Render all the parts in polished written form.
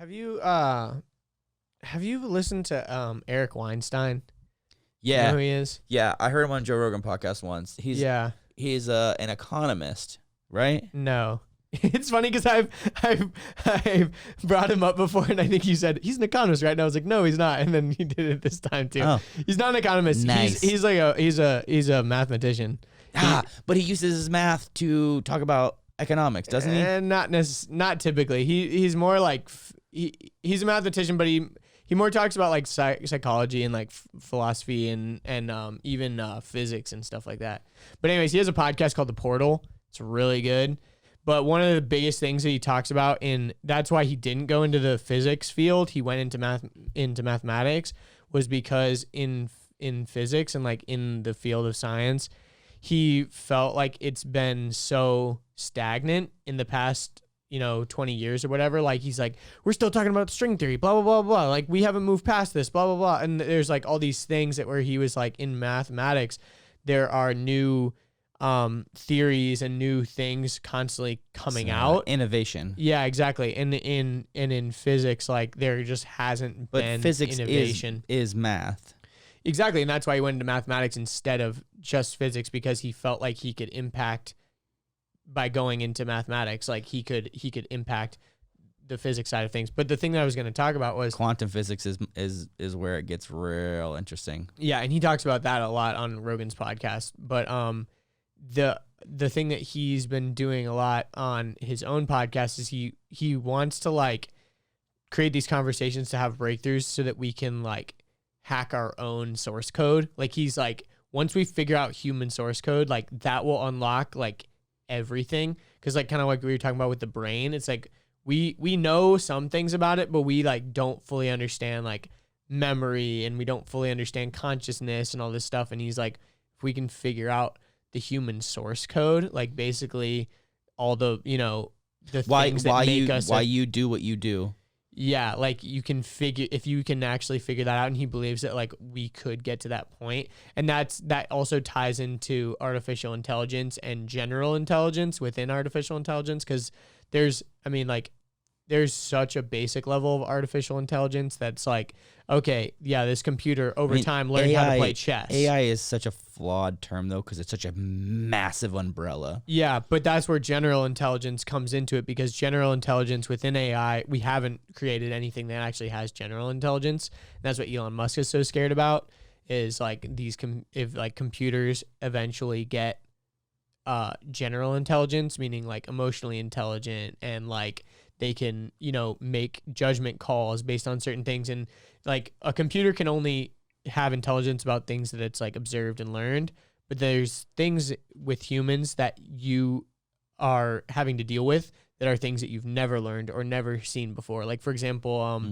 Have you listened to Eric Weinstein? You know Yeah, who he is? yeah. I heard him on Joe Rogan podcast once. Yeah. He's an economist, right? No. It's funny because I've brought him up before, and I think you said he's an economist, right? And I was like, no, he's not. And then you did it this time too. Oh, He's not an economist. nice. He's a mathematician. But he uses his math to talk about economics, doesn't he? And not typically. He's more like he's a mathematician, but he more talks about like psychology and like philosophy and even physics and stuff like that. But anyways, he has a podcast called The Portal. It's really good. But one of the biggest things that he talks about, and that's why he didn't go into the physics field, he went into mathematics, was because in physics and like in the field of science, he felt like it's been so stagnant in the past 20 years or whatever. Like he's like, we're still talking about string theory, blah blah blah blah, like we haven't moved past this, blah blah blah. And there's like all these things that where he was like, in mathematics there are new theories and new things constantly coming out. Innovation. Yeah, exactly. And in physics, like there just hasn't been physics innovation. Is math. Exactly, and that's why he went into mathematics instead of just physics, because he felt like he could impact by going into mathematics, like he could impact the physics side of things. But the thing that I was going to talk about was Quantum physics is where it gets real interesting. yeah, and he talks about that a lot on Rogan's podcast. But the thing that he's been doing a lot on his own podcast is he wants to like create these conversations to have breakthroughs so that we can like hack our own source code. Like he's like, once we figure out human source code, like that will unlock like everything. Cause like kind of like we were talking about with the brain, it's like we know some things about it, but we like don't fully understand like memory, and we don't fully understand consciousness and all this stuff. And he's like, if we can figure out the human source code, like basically all the the things that make us why you do what you do. Yeah, like you can figure, if you can actually figure that out, and he believes that like we could get to that point. And that also ties into artificial intelligence and general intelligence within artificial intelligence, because there's such a basic level of artificial intelligence that's like, okay, yeah, this computer over time learned how to play chess. AI is such a flawed term though, because it's such a massive umbrella. Yeah, but that's where general intelligence comes into it, because general intelligence within AI, we haven't created anything that actually has general intelligence. And that's what Elon Musk is so scared about, is like if like computers eventually get general intelligence, meaning like emotionally intelligent, and like they can, make judgment calls based on certain things. And like a computer can only have intelligence about things that it's like observed and learned. But there's things with humans that you are having to deal with that are things that you've never learned or never seen before. Like, for example,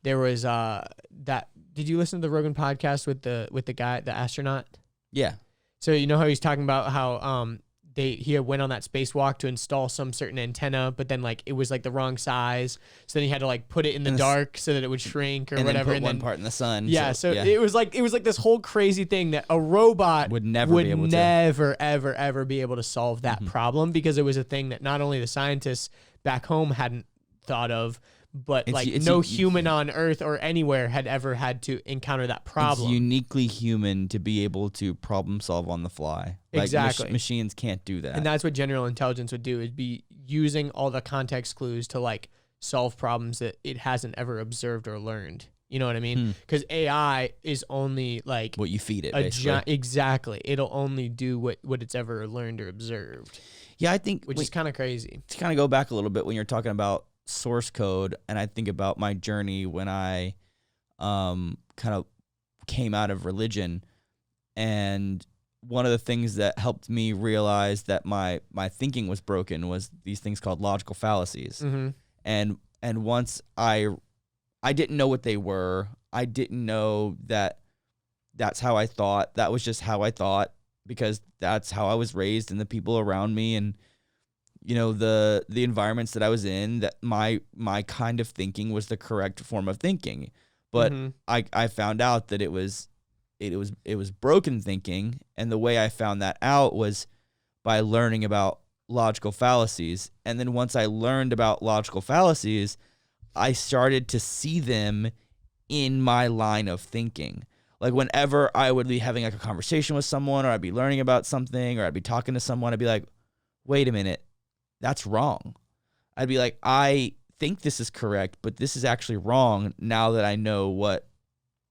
there was did you listen to the Rogan podcast with the guy, the astronaut? Yeah. So you know how he's talking about how he went on that spacewalk to install some certain antenna, but then like it was like the wrong size, so then he had to like put it in the dark so that it would shrink or and whatever, then put and one then part in the sun. Yeah, so it was like this whole crazy thing that a robot would never ever be able to solve that problem, because it was a thing that not only the scientists back home hadn't thought of, but no human on Earth or anywhere had ever had to encounter that problem. It's uniquely human to be able to problem solve on the fly. Like exactly. Machines can't do that. And that's what general intelligence would do, is be using all the context clues to like solve problems that it hasn't ever observed or learned. You know what I mean? Because AI is only like what you feed it, basically. Exactly. It'll only do what it's ever learned or observed. Yeah, I think... Which is kind of crazy. To kind of go back a little bit when you're talking about source code, and I think about my journey when I kind of came out of religion, and one of the things that helped me realize that my thinking was broken was these things called logical fallacies. Mm-hmm. And once I didn't know what they were. I didn't know that that's how I thought. That was just how I thought, because that's how I was raised, and the people around me, and the environments that I was in, that my kind of thinking was the correct form of thinking. But I found out that it was broken thinking, and the way I found that out was by learning about logical fallacies. And then once I learned about logical fallacies, I started to see them in my line of thinking. Like whenever I would be having like a conversation with someone, or I'd be learning about something, or I'd be talking to someone, I'd be like, wait a minute, that's wrong. I'd be like, I think this is correct, but this is actually wrong now that I know what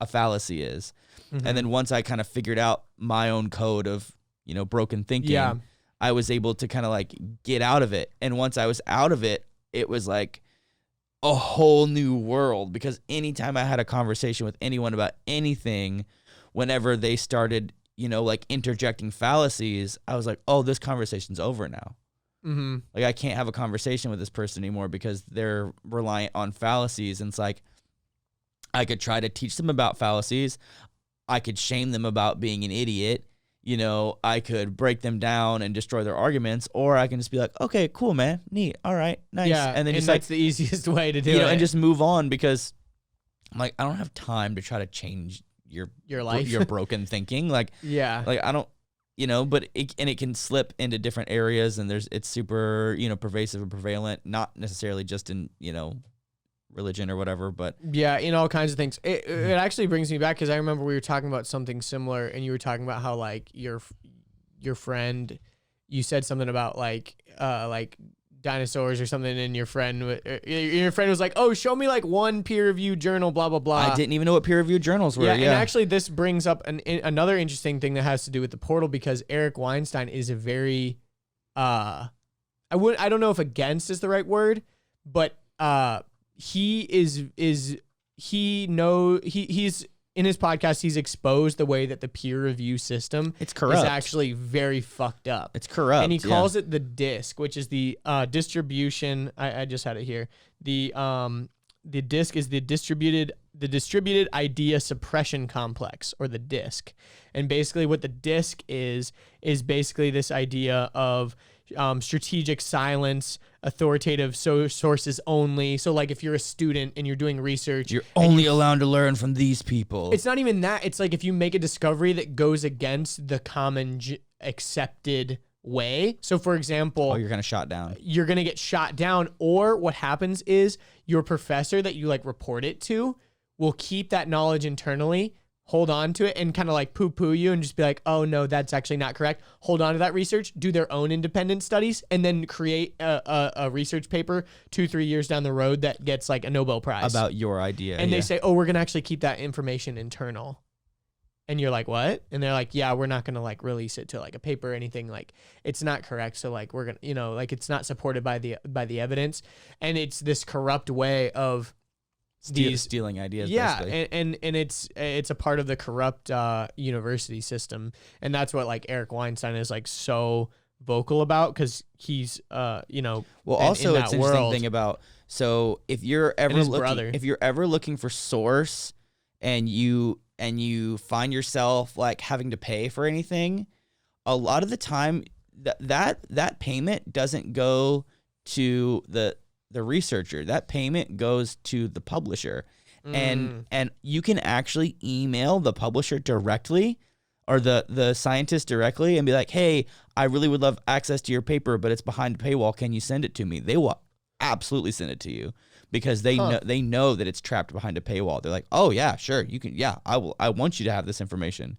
a fallacy is. Mm-hmm. And then once I kind of figured out my own code of, broken thinking, I was able to kind of like get out of it. And once I was out of it, it was like a whole new world, because anytime I had a conversation with anyone about anything, whenever they started, like interjecting fallacies, I was like, oh, this conversation's over now. Mm-hmm. Like I can't have a conversation with this person anymore because they're reliant on fallacies. And it's like, I could try to teach them about fallacies. I could shame them about being an idiot. I could break them down and destroy their arguments, or I can just be like, okay, cool, man. Neat. All right. Nice. Yeah. And then just that's the easiest way to do it. And just move on, because I'm like, I don't have time to try to change your life, your broken thinking. Like, yeah. Like I don't, but it can slip into different areas, and it's super, pervasive and prevalent, not necessarily just in, religion or whatever, but yeah, in all kinds of things. It actually brings me back, because I remember we were talking about something similar, and you were talking about how like your friend, you said something about like dinosaurs or something, and your friend was like, oh, show me like one peer-reviewed journal, blah blah blah. I didn't even know what peer-reviewed journals were. Yeah, and actually this brings up another interesting thing that has to do with the portal, because Eric Weinstein is a very I don't know if against is the right word, but he's in his podcast, he's exposed the way that the peer review system is actually very fucked up. It's corrupt. And he calls it the DISC, which is the distribution. I just had it here. The DISC is the distributed idea suppression complex, or the DISC. And basically what the DISC is basically this idea of strategic silence, authoritative sources only. So like if you're a student and you're doing research, you're only allowed to learn from these people. It's not even that. It's like if you make a discovery that goes against the common accepted way. So for example, you're gonna shot down. You're gonna get shot down, or what happens is your professor that you like report it to will keep that knowledge internally, hold on to it, and kind of like poo-poo you and just be like, oh no, that's actually not correct. Hold on to that research, do their own independent studies, and then create a research paper 2-3 years down the road that gets like a Nobel Prize. About your idea. And they say, oh, we're going to actually keep that information internal. And you're like, what? And they're like, yeah, we're not going to like release it to like a paper or anything. Like it's not correct. So like we're going to, like it's not supported by the evidence. And it's this corrupt way of stealing ideas. Yeah, and it's a part of the corrupt university system, and that's what like Eric Weinstein is like so vocal about, because he's well, also it's an interesting thing about, so if you're ever looking for source, and you find yourself like having to pay for anything, a lot of the time that payment doesn't go to the researcher. That payment goes to the publisher. And you can actually email the publisher directly, or the scientist directly, and be like, hey, I really would love access to your paper, but it's behind a paywall. Can you send it to me? They will absolutely send it to you, because they know that it's trapped behind a paywall. They're like, oh yeah, sure, you can. Yeah, I want you to have this information.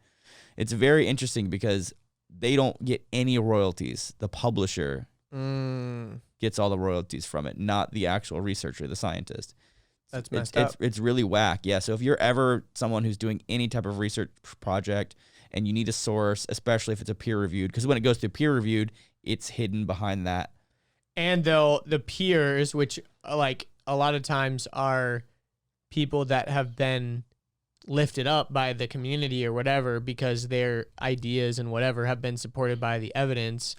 It's very interesting because they don't get any royalties. The publisher gets all the royalties from it, not the actual researcher, the scientist. That's messed up. It's really whack. Yeah. So if you're ever someone who's doing any type of research project and you need a source, especially if it's a peer reviewed, because when it goes to peer reviewed, it's hidden behind that. And the peers, which like a lot of times are people that have been lifted up by the community or whatever, because their ideas and whatever have been supported by the evidence.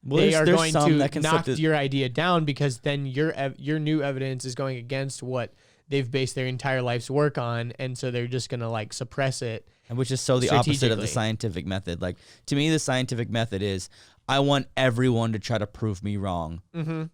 Well, they are going to knock your idea down, because then your new evidence is going against what they've based their entire life's work on, and so they're just going to like suppress it. And which is so the opposite of the scientific method. Like to me, the scientific method is I want everyone to try to prove me wrong. Mm-hmm.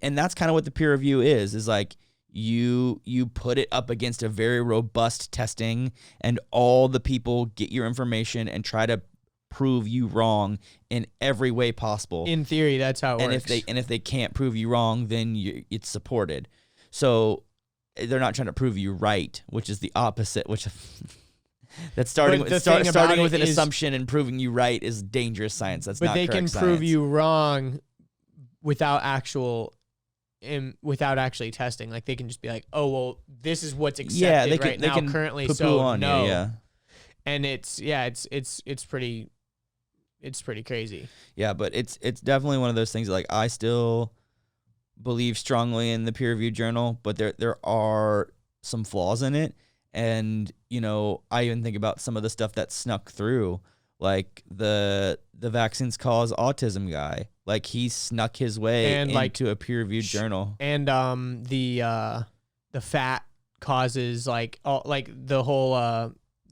And that's kind of what the peer review is like you put it up against a very robust testing, and all the people get your information and try to prove you wrong in every way possible. In theory, that's how it works. And if they can't prove you wrong, then it's supported. So they're not trying to prove you right, which is the opposite. Which that's starting But with the thing about starting it with an is- assumption and proving you right is dangerous science. That's But not they correct can science. prove you wrong without without actually testing. Like they can just be like, oh well, this is what's accepted right now currently. poo-poo So on no, you, yeah. And it's pretty crazy. Yeah, but it's definitely one of those things that, like, I still believe strongly in the peer-reviewed journal, but there are some flaws in it. And, you know, I even think about some of the stuff that snuck through, like the vaccines cause autism guy. Like, he snuck his way And, like, into a peer-reviewed journal. And the fat causes like all like the whole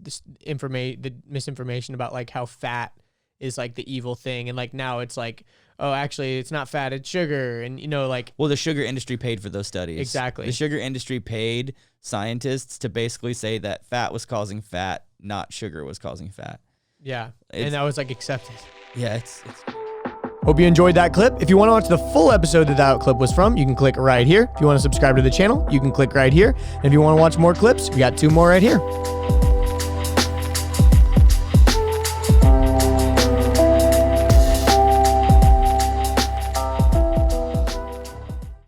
the misinformation about like how fat is like the evil thing, and like now it's like, oh, actually it's not fat, it's sugar. And you know, like, Well, the sugar industry paid for those studies. Exactly. The sugar industry paid scientists to basically say that fat was causing fat, not sugar was causing fat. yeah, It's- and that was like accepted. Yeah, it's Hope you enjoyed that clip. If you want to watch the full episode that clip was from, you can click right here. If you want to subscribe to the channel, you can click right here. And if you want to watch more clips, we got 2 more right here.